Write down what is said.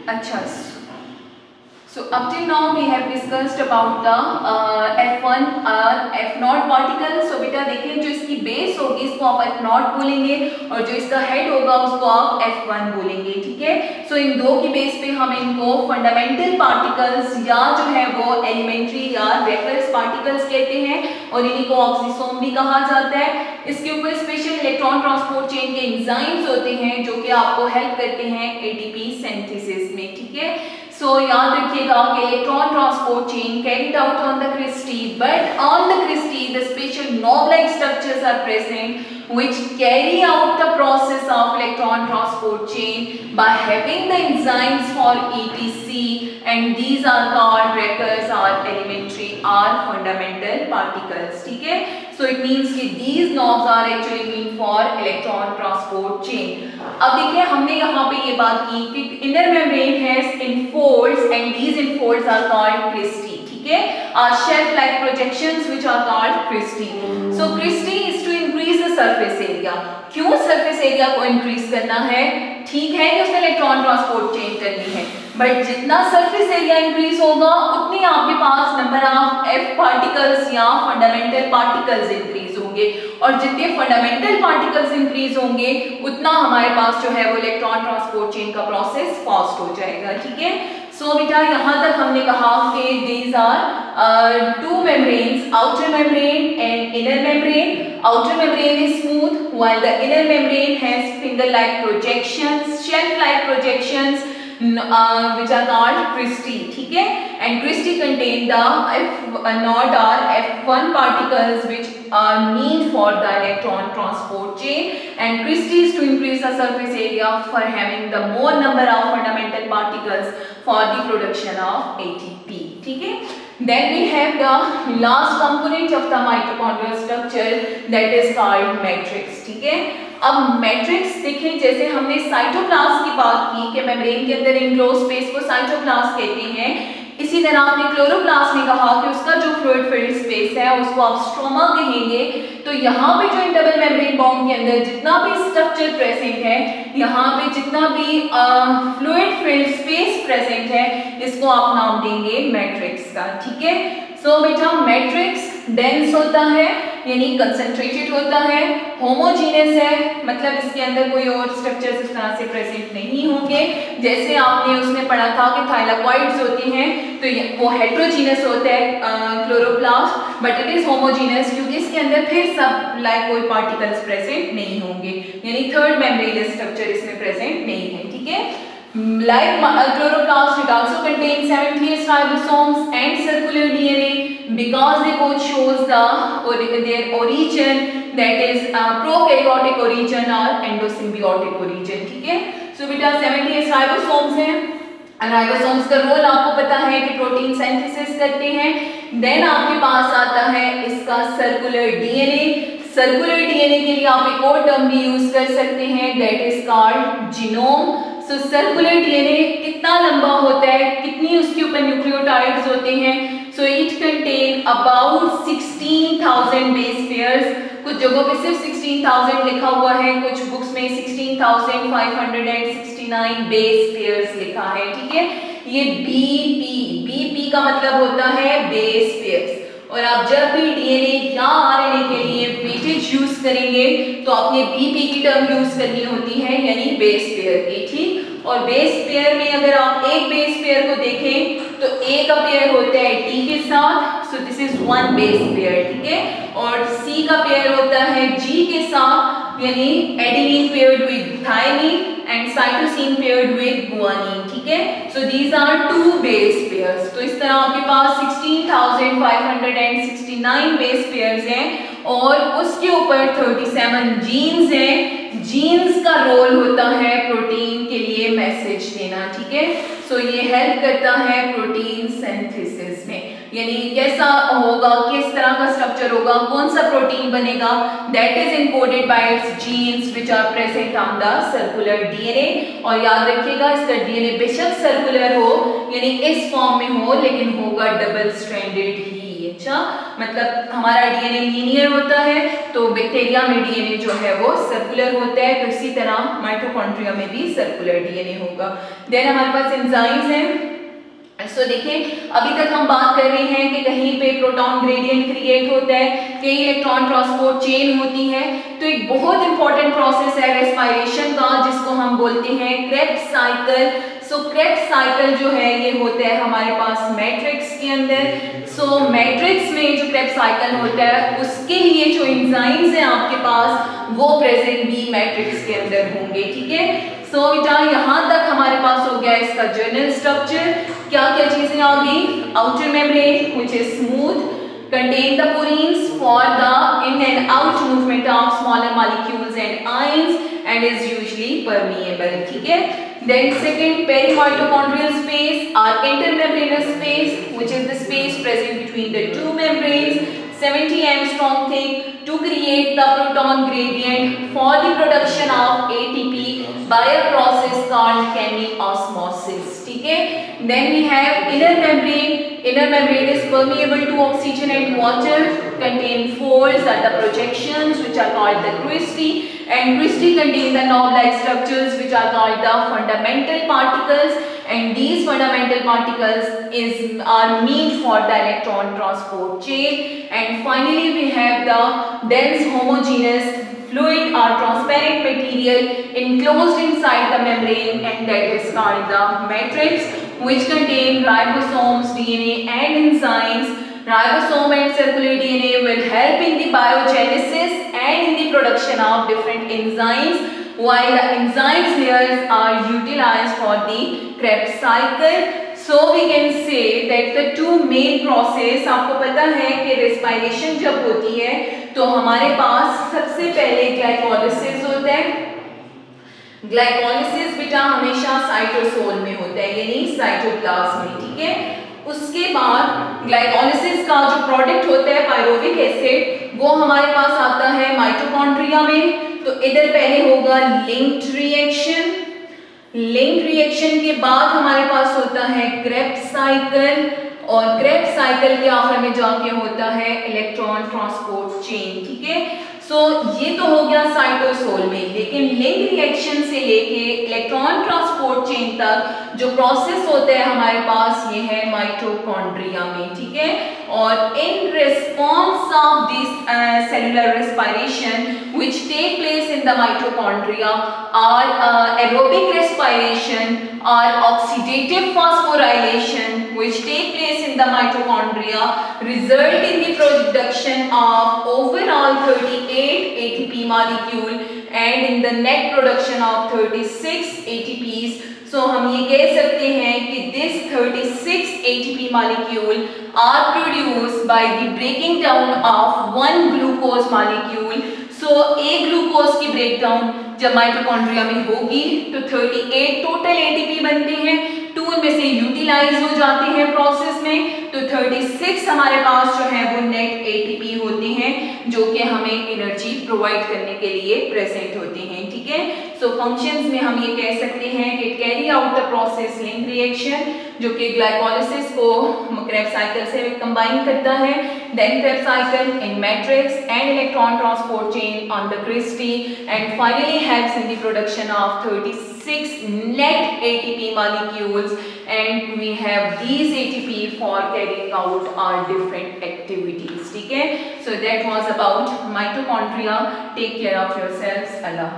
अच्छा, so up till now we have discussed about the F1 और F0 particle. सो बेटा देखिए, जो इसकी बेस होगी इसको आप F0 बोलेंगे और जो इसका हेड होगा उसको आप F1 बोलेंगे, ठीक है। सो इन दो की बेस पे हम इनको फंडामेंटल पार्टिकल्स या जो है वो एलिमेंट्री या रेफरेंस पार्टिकल्स कहते हैं और इन्हीं को ऑक्सीसोम भी कहा जाता है। इसके ऊपर स्पेशल इलेक्ट्रॉन ट्रांसपोर्ट चेन के एंजाइम्स होते हैं जो कि आपको हेल्प करते हैं एटीपी सिंथेसिस में, ठीक है। सो याद रखिएगा कि electron transport chain carried out on the cristae, but on the cristae the special knob-like structures are present which carry out the process of electron transport chain by having the enzymes for ETC, and these are called records or elementary or fundamental particles, ठीक है। So it means कि these knobs are actually meant for electron transport chain। अब देखिए, हमने यहाँ पे ये बात की कि inner membrane has infolds and these infolds are called cristae, ठीक है। Shelf-like projections which are called cristae। So cristae is to increase the surface area। क्यों surface area को increase करना है? ठीक है कि उसने इलेक्ट्रॉन ट्रांसपोर्ट चेंज करनी है, बट जितना सरफेस एरिया इंक्रीज होगा उतनी आपके पास नंबर ऑफ एफ पार्टिकल्स या फंडामेंटल पार्टिकल्स इंक्रीज होंगे, और जितने फंडामेंटल पार्टिकल्स इंक्रीज होंगे उतना हमारे पास जो है वो इलेक्ट्रॉन ट्रांसपोर्ट चेन का प्रोसेस फास्ट हो जाएगा, ठीक है। सो बेटा यहाँ तक हमने कहा कि these are two membranes, outer membrane and inner membrane. Outer membrane is smooth while the inner membrane has finger-like projections, shelf-like projections, which are called cristae, ठीक है। And cristae contain the F0 or F1 particles which are meant for the electron transport chain, and cristae is to increase the surface area for having the more number of fundamental particles for the production of ATP, ठीक है। Then we have the last component of the mitochondrial structure that is called matrix, ठीक है। अब matrix देखें, जैसे हमने cytoplasm की बात की कि मेम्ब्रेन के अंदर इनक्लोज स्पेस को साइटोप्लाज्म कहते हैं, इसी तरह आपने क्लोरोप्लास्ट में कहा कि उसका जो फ्लूइड फिल्ड स्पेस है उसको आप स्ट्रोमा कहेंगे। तो यहाँ पे जो डबल मेम्ब्रेन बॉन्ड के अंदर जितना भी स्ट्रक्चर प्रेजेंट है, यहाँ पे जितना भी फ्लूइड फिल्ड स्पेस प्रेजेंट है, इसको आप नाम देंगे मैट्रिक्स का, ठीक है। सो बेटा मैट्रिक्स डेंस होता है यानी कंसंट्रेटेड होता है, होमोजीनियस है मतलब इसके अंदर कोई और स्ट्रक्चर्स इस तरह से प्रेजेंट नहीं होंगे। जैसे आपने उसमें पढ़ा था कि थाइलाकॉइड्स होते हैं तो वो हेट्रोजीनियस होता है chloroplast, but it is homogeneous क्योंकि इसके अंदर फिर सब लाइक कोई पार्टिकल्स प्रेजेंट नहीं होंगे, यानी थर्ड मेम्ब्रेनस स्ट्रक्चर इसमें प्रेजेंट नहीं है, ठीक है। Like chloroplast, it also contains 78 ribosomes and circular DNA because they both shows their origin, that is prokaryotic origin or endosymbiotic origin, ठीक है। So बेटा 78 राइबोसोम्स हैं, राइबोसोम्स का रोल आपको पता है कि प्रोटीन सिंथेसिस करते हैं। देन आपके पास आता है इसका सर्कुलर डीएनए। सर्कुलर डीएनए के लिए आप एक और टर्म भी यूज कर सकते हैं, that is called genome. So circular DNA कितना लंबा होता है, कितनी उसके ऊपर न्यूक्लियोटाइड्स होते हैं, so it contain about 16,000 base pairs. कुछ जगहों पे सिर्फ 16,000 लिखा हुआ है, कुछ बुक्स में 16,569 बेस पेयर्स लिखा है, ठीक है। ये बीपी का मतलब होता है बेस पेयर्स, और आप जब भी डीएनए या आरएनए के लिए वेटेज यूज करेंगे तो आपने बीपी की टर्म यूज करनी होती है, यानी बेस पेयर की, ठीक। और बेस पेयर में अगर आप एक बेस पेयर को देखें तो ए का पेयर होता है टी के साथ, so this is one base pair, ठीक है। और सी का पेयर होता है जी के साथ, यानी adenine paired with thymine and cytosine paired with guanine, ठीक है। So these are two base pairs. तो इस तरह आपके पास 16,569 बेस पेयर्स हैं और उसके ऊपर 37 जीन्स हैं। जीन्स का रोल होता है प्रोटीन के लिए मैसेज देना, ठीक है। सो ये हेल्प करता है प्रोटीन सिंथेसिस में, यानी कैसा होगा, किस तरह का स्ट्रक्चर होगा, कौन सा प्रोटीन बनेगा, that is encoded by its genes which are present on the circular DNA. और याद रखिएगा इसका डीएनए बेशक सर्कुलर हो यानी इस फॉर्म में हो, लेकिन होगा डबल स्ट्रैंडेड ही, अच्छा, मतलब हमारा डीएनए लीनियर होता है, तो बैक्टीरिया में डीएनए जो है वो सर्कुलर होता है, तो इसी तरह माइटोकॉन्ड्रिया में भी सर्कुलर डीएनए होगा। देन हमारे पास एंजाइम्स हैं। सो देखिए, अभी तक हम बात कर रहे हैं कि कहीं पे प्रोटॉन ग्रेडियंट क्रिएट होता है, कहीं इलेक्ट्रॉन ट्रांसपोर्ट चेन होती है। तो एक बहुत इंपॉर्टेंट प्रोसेस है रेस्पिरेशन का, जिसको हम बोलते हैं क्रेब्स साइकिल। सो क्रेब्स साइकिल जो है ये होता है हमारे पास मैट्रिक्स के अंदर। सो मैट्रिक्स में जो क्रेब्स साइकिल होता है उसके लिए जो एंजाइम्स हैं आपके पास वो प्रेजेंट भी मैट्रिक्स के अंदर होंगे, ठीक है। सो बेटा यहाँ तक हमारे पास हो गया इसका जनरल स्ट्रक्चर। क्या क्या चीजें आ गई? Outer membrane which is smooth, contain the purines for the in and out movement of smaller molecules and ions and is usually permeable, ठीक है। Then second, perimitochondrial space or intermembranous space which is the space present between the two membranes 70 angstrom thick to create the proton gradient for the production of ATP by a process called chemiosmosis, ठीक है। Then we have inner membrane. Inner membrane is permeable to oxygen and water, contain folds at the projections which are called the cristae, and cristae contain the knob-like structures which are called the fundamental particles, and these fundamental particles are meant for the electron transport chain. And finally we have the dense homogeneous fluid or transparent material enclosed inside the membrane, and that is called the matrix, which contain ribosomes, DNA and enzymes. Ribosome and circular DNA will help in the biogenesis and in the production of different enzymes, while the enzymes layers are utilized for the Krebs cycle. So we can say that the two main process, आपको पता है कि respiration जब होती है तो हमारे पास सबसे पहले ग्लाइकोलिसिस होता है। ग्लाइकोलिसिस बेटा हमेशा साइटोसोल में होता है, यानी साइटोप्लाज्म में, ठीक है। उसके बाद ग्लाइकोलिसिस का जो प्रोडक्ट होता है पायरोविक एसिड, वो हमारे पास आता है माइटोकॉन्ड्रिया में। तो इधर पहले होगा लिंक्ड रिएक्शन। लिंक्ड रिएक्शन के बाद हमारे पास होता है क्रेब्स साइकिल, और क्रेब्स साइकिल के आखिर में जाके होता है इलेक्ट्रॉन ट्रांसपोर्ट चेन, ठीक है। सो ये तो हो गया साइटोसोल में, लेकिन लिंक रिएक्शन से लेके इलेक्ट्रॉन ट्रांसपोर्ट चेन तक जो प्रोसेस होता है हमारे पास ये है माइटोकॉन्ड्रिया में, ठीक है। और in response of this cellular respiration which take place in the mitochondria are aerobic respiration और oxidative phosphorylation which take place in the mitochondria result in the production of overall 38 ATP molecule and in the net production of 36 ATPs. So हम ये कह सकते हैं कि this 36 ATP molecule are produced by the breaking down of one glucose molecule. So एक glucose की breakdown जब mitochondria में होगी तो 38 टोटल एटीपी बनते हैं, 2 में से यूटिलाइज हो जाते हैं प्रोसेस में, तो 36 हमारे पास जो है वो नेट एटीपी होते हैं जो कि हमें एनर्जी प्रोवाइड करने के लिए प्रेजेंट होते हैं, ठीक है। सो फंक्शंस में हम ये कह सकते हैं कि carry out the process link reaction जो कि ग्लाइकोलिसिस को क्रेब्स साइकिल से कंबाइन करता है, then Krebs cycle in matrix and electron transport chain on the cristae, and finally helps in the production of 36 net ATP molecules, and we have these ATP for carrying out our different activities, ठीक है। So that was about mitochondria. Take care of yourselves. Allah.